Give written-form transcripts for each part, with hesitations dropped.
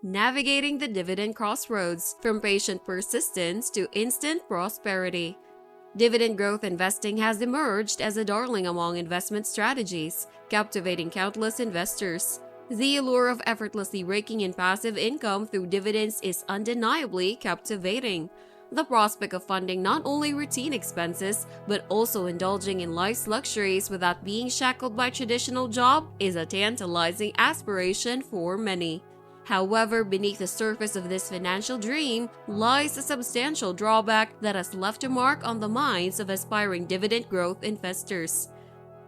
Navigating the dividend crossroads, from patient persistence to instant prosperity. Dividend growth investing has emerged as a darling among investment strategies, captivating countless investors. The allure of effortlessly raking in passive income through dividends is undeniably captivating. The prospect of funding not only routine expenses, but also indulging in life's luxuries without being shackled by traditional job is a tantalizing aspiration for many. However, beneath the surface of this financial dream lies a substantial drawback that has left a mark on the minds of aspiring dividend growth investors.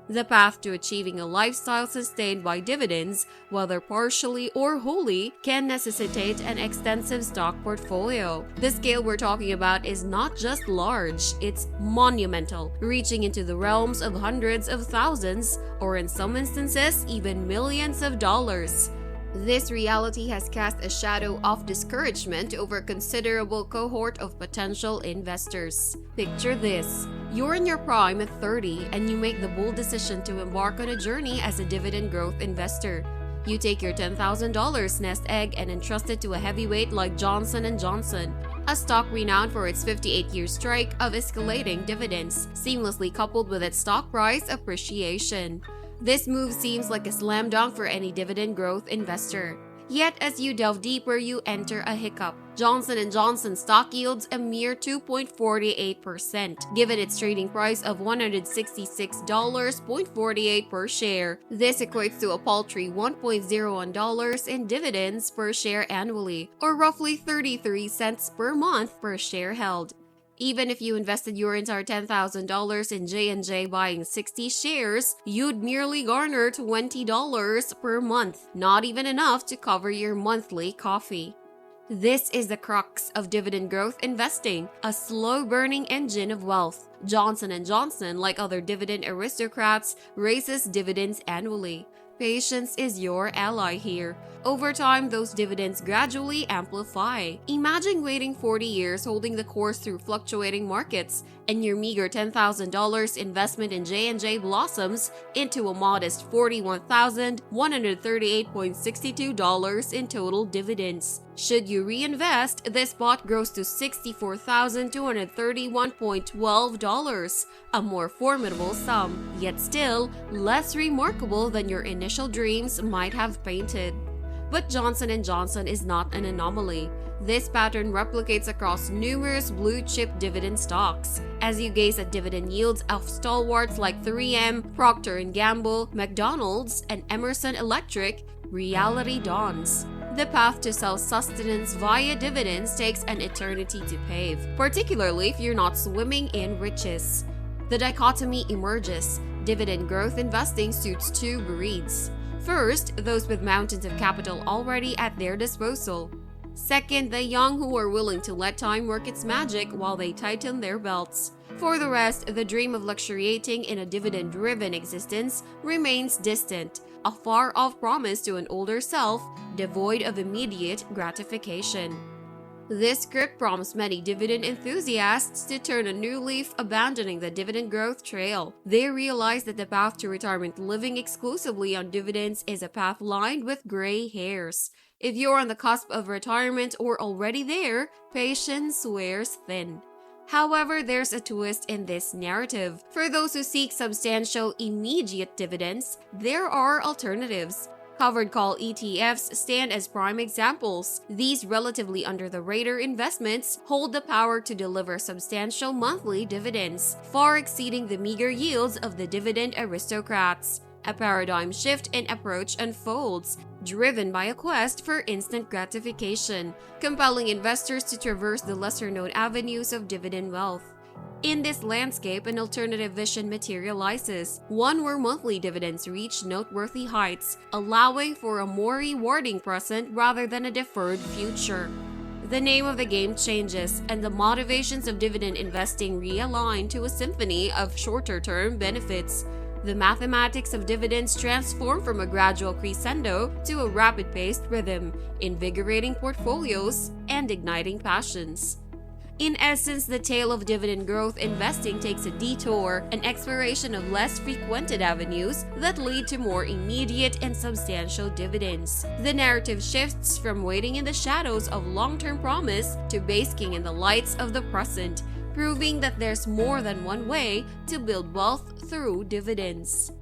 The path to achieving a lifestyle sustained by dividends, whether partially or wholly, can necessitate an extensive stock portfolio. The scale we're talking about is not just large, it's monumental, reaching into the realms of hundreds of thousands, or in some instances, even millions of dollars. This reality has cast a shadow of discouragement over a considerable cohort of potential investors. Picture this. You're in your prime at 30 and you make the bold decision to embark on a journey as a dividend growth investor. You take your $10,000 nest egg and entrust it to a heavyweight like Johnson & Johnson, a stock renowned for its 58-year streak of escalating dividends, seamlessly coupled with its stock price appreciation. This move seems like a slam dunk for any dividend growth investor. Yet as you delve deeper, you enter a hiccup. Johnson & Johnson stock yields a mere 2.48%, given its trading price of $166.48 per share. This equates to a paltry $1.01 in dividends per share annually, or roughly 33 cents per month per share held. Even if you invested your entire $10,000 in J&J buying 60 shares, you'd merely garner $20 per month, not even enough to cover your monthly coffee. This is the crux of dividend growth investing, a slow-burning engine of wealth. Johnson & Johnson, like other dividend aristocrats, raises dividends annually. Patience is your ally here. Over time, those dividends gradually amplify. Imagine waiting 40 years holding the course through fluctuating markets, and your meager $10,000 investment in J&J blossoms into a modest $41,138.62 in total dividends. Should you reinvest, this pot grows to $64,231.12, a more formidable sum, yet still less remarkable than your initial dreams might have painted. But Johnson & Johnson is not an anomaly. This pattern replicates across numerous blue-chip dividend stocks. As you gaze at dividend yields of stalwarts like 3M, Procter & Gamble, McDonald's, and Emerson Electric, reality dawns. The path to self-sustenance via dividends takes an eternity to pave, particularly if you're not swimming in riches. The dichotomy emerges. Dividend growth investing suits two breeds. First, those with mountains of capital already at their disposal. Second, the young who are willing to let time work its magic while they tighten their belts. For the rest, the dream of luxuriating in a dividend-driven existence remains distant, a far-off promise to an older self, devoid of immediate gratification. This script prompts many dividend enthusiasts to turn a new leaf, abandoning the dividend growth trail. They realize that the path to retirement living exclusively on dividends is a path lined with gray hairs. If you're on the cusp of retirement or already there, patience wears thin. However, there's a twist in this narrative. For those who seek substantial immediate dividends, there are alternatives. Covered call ETFs stand as prime examples. These relatively under-the-radar investments hold the power to deliver substantial monthly dividends, far exceeding the meager yields of the dividend aristocrats. A paradigm shift in approach unfolds, driven by a quest for instant gratification, compelling investors to traverse the lesser-known avenues of dividend wealth. In this landscape, an alternative vision materializes, one where monthly dividends reach noteworthy heights, allowing for a more rewarding present rather than a deferred future. The name of the game changes, and the motivations of dividend investing realign to a symphony of shorter-term benefits. The mathematics of dividends transform from a gradual crescendo to a rapid-paced rhythm, invigorating portfolios and igniting passions. In essence, the tale of dividend growth investing takes a detour, an exploration of less frequented avenues that lead to more immediate and substantial dividends. The narrative shifts from waiting in the shadows of long-term promise to basking in the lights of the present, proving that there's more than one way to build wealth through dividends.